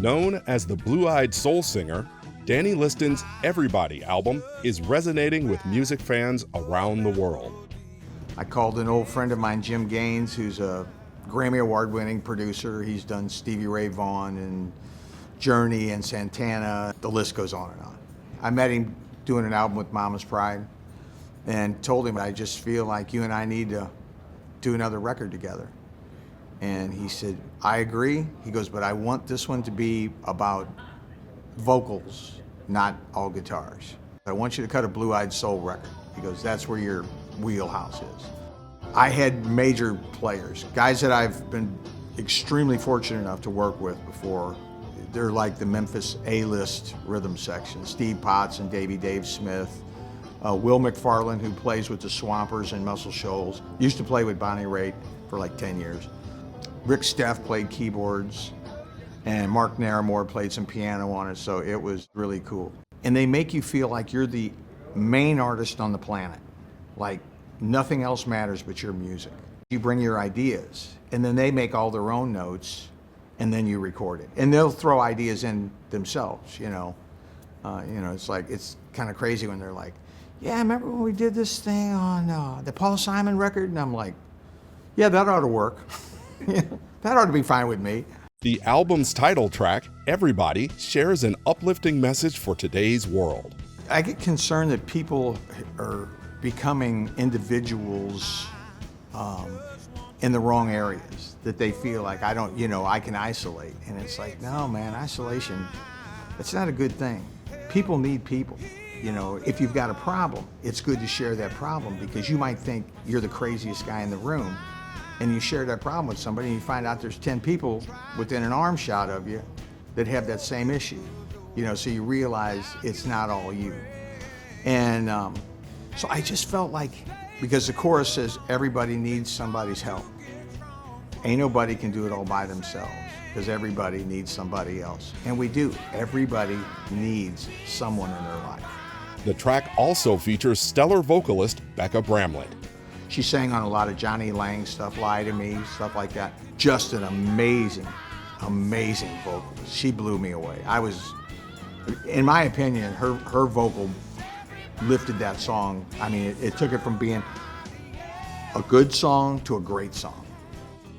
Known as the blue-eyed soul singer, Danny Liston's Everybody album is resonating with music fans around the world. I called an old friend of mine, Jim Gaines, who's a Grammy Award-winning producer. He's done Stevie Ray Vaughan and Journey and Santana. The list goes on and on. I met him doing an album with Mama's Pride and told him, I just feel like you and I need to do another record together. And he said, I agree. He goes, but I want this one to be about vocals, not all guitars. I want you to cut a blue-eyed soul record. He goes, that's where your wheelhouse is. I had major players, guys that I've been extremely fortunate enough to work with before. They're like the Memphis A-list rhythm section. Steve Potts and Davy Dave Smith. Will McFarland, who plays with the Swampers and Muscle Shoals, used to play with Bonnie Raitt for like 10 years. Rick Steff played keyboards, and Mark Naramore played some piano on it, so it was really cool. And they make you feel like you're the main artist on the planet, like nothing else matters but your music. You bring your ideas, and then they make all their own notes, and then you record it. And they'll throw ideas in themselves, you know. It's like, it's kind of crazy when they're like, yeah, remember when we did this thing on the Paul Simon record? And I'm like, yeah, that ought to work. That ought to be fine with me. The album's title track, Everybody, shares an uplifting message for today's world. I get concerned that people are becoming individuals in the wrong areas, that they feel like I can isolate. And it's like, no, man, isolation, it's not a good thing. People need people. If you've got a problem, it's good to share that problem, because you might think you're the craziest guy in the room, and you share that problem with somebody and you find out there's 10 people within an arm shot of you that have that same issue. So you realize it's not all you. And so I just felt like, because the chorus says everybody needs somebody's help. Ain't nobody can do it all by themselves, because everybody needs somebody else. And we do. Everybody needs someone in their life. The track also features stellar vocalist Becca Bramlett. She sang on a lot of Johnny Lang stuff, Lie to Me, stuff like that. Just an amazing, amazing vocalist. She blew me away. In my opinion, her vocal lifted that song. I mean, it took it from being a good song to a great song.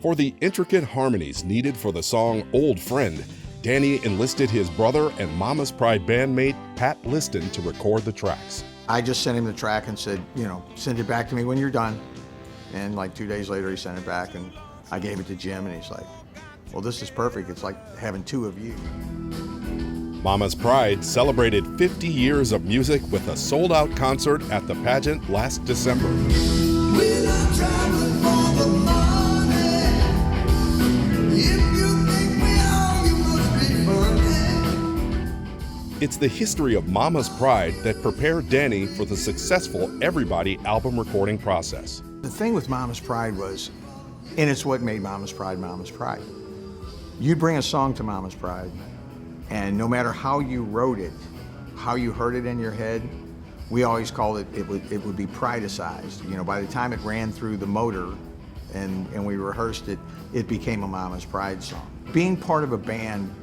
For the intricate harmonies needed for the song Old Friend, Danny enlisted his brother and Mama's Pride bandmate Pat Liston to record the tracks. I just sent him the track and said, send it back to me when you're done. And like 2 days later, he sent it back, and I gave it to Jim, and he's like, well, this is perfect. It's like having two of you. Mama's Pride celebrated 50 years of music with a sold-out concert at the pageant last December. We're not traveling for the money. If you think we are, you must be funny. It's the history of Mama's Pride that prepared Danny for the successful Everybody album recording process. The thing with Mama's Pride was, and it's what made Mama's Pride Mama's Pride. You'd bring a song to Mama's Pride, and no matter how you wrote it, how you heard it in your head, we always called it would be Pride-icized. By the time it ran through the motor and we rehearsed it, it became a Mama's Pride song. Being part of a band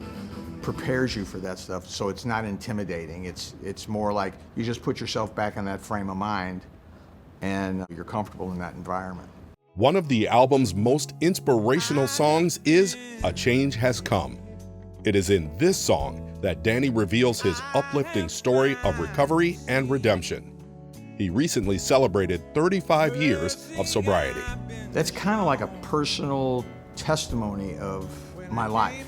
prepares you for that stuff, so it's not intimidating. It's more like you just put yourself back in that frame of mind, and you're comfortable in that environment. One of the album's most inspirational songs is A Change Has Come. It is in this song that Danny reveals his uplifting story of recovery and redemption. He recently celebrated 35 years of sobriety. That's kind of like a personal testimony of my life.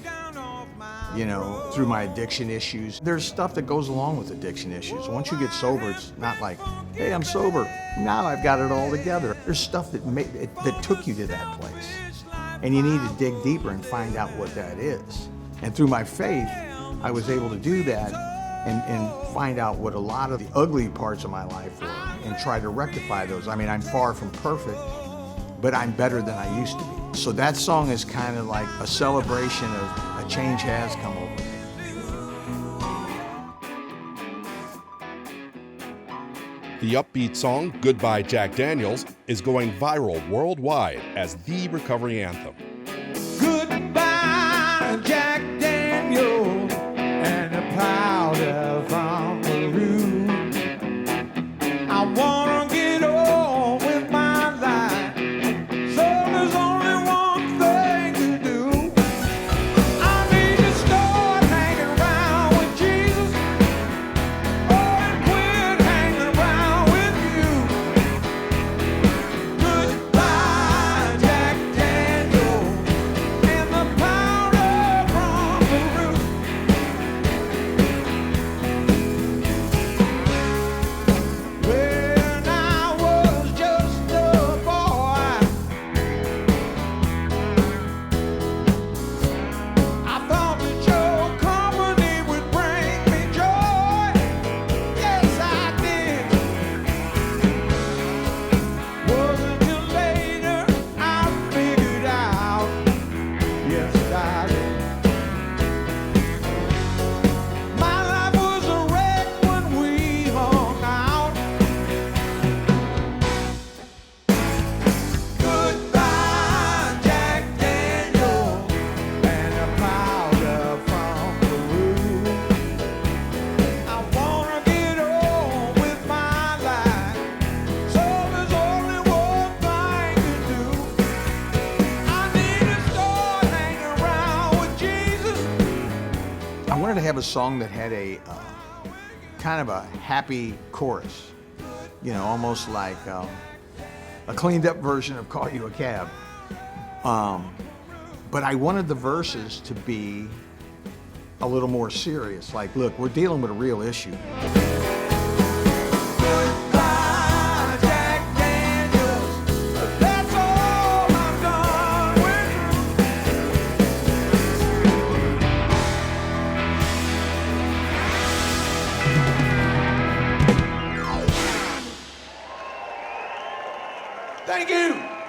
Through my addiction issues. There's stuff that goes along with addiction issues. Once you get sober, it's not like, hey, I'm sober, now I've got it all together. There's stuff that took you to that place. And you need to dig deeper and find out what that is. And through my faith, I was able to do that and find out what a lot of the ugly parts of my life were and try to rectify those. I mean, I'm far from perfect, but I'm better than I used to be. So that song is kind of like a celebration of a change has come over me. The upbeat song, Goodbye Jack Daniels, is going viral worldwide as the recovery anthem. Goodbye, Jack Daniels. have a song that had a kind of a happy chorus, almost like a cleaned up version of Call You a Cab. But I wanted the verses to be a little more serious. Like, look, we're dealing with a real issue. Thank you.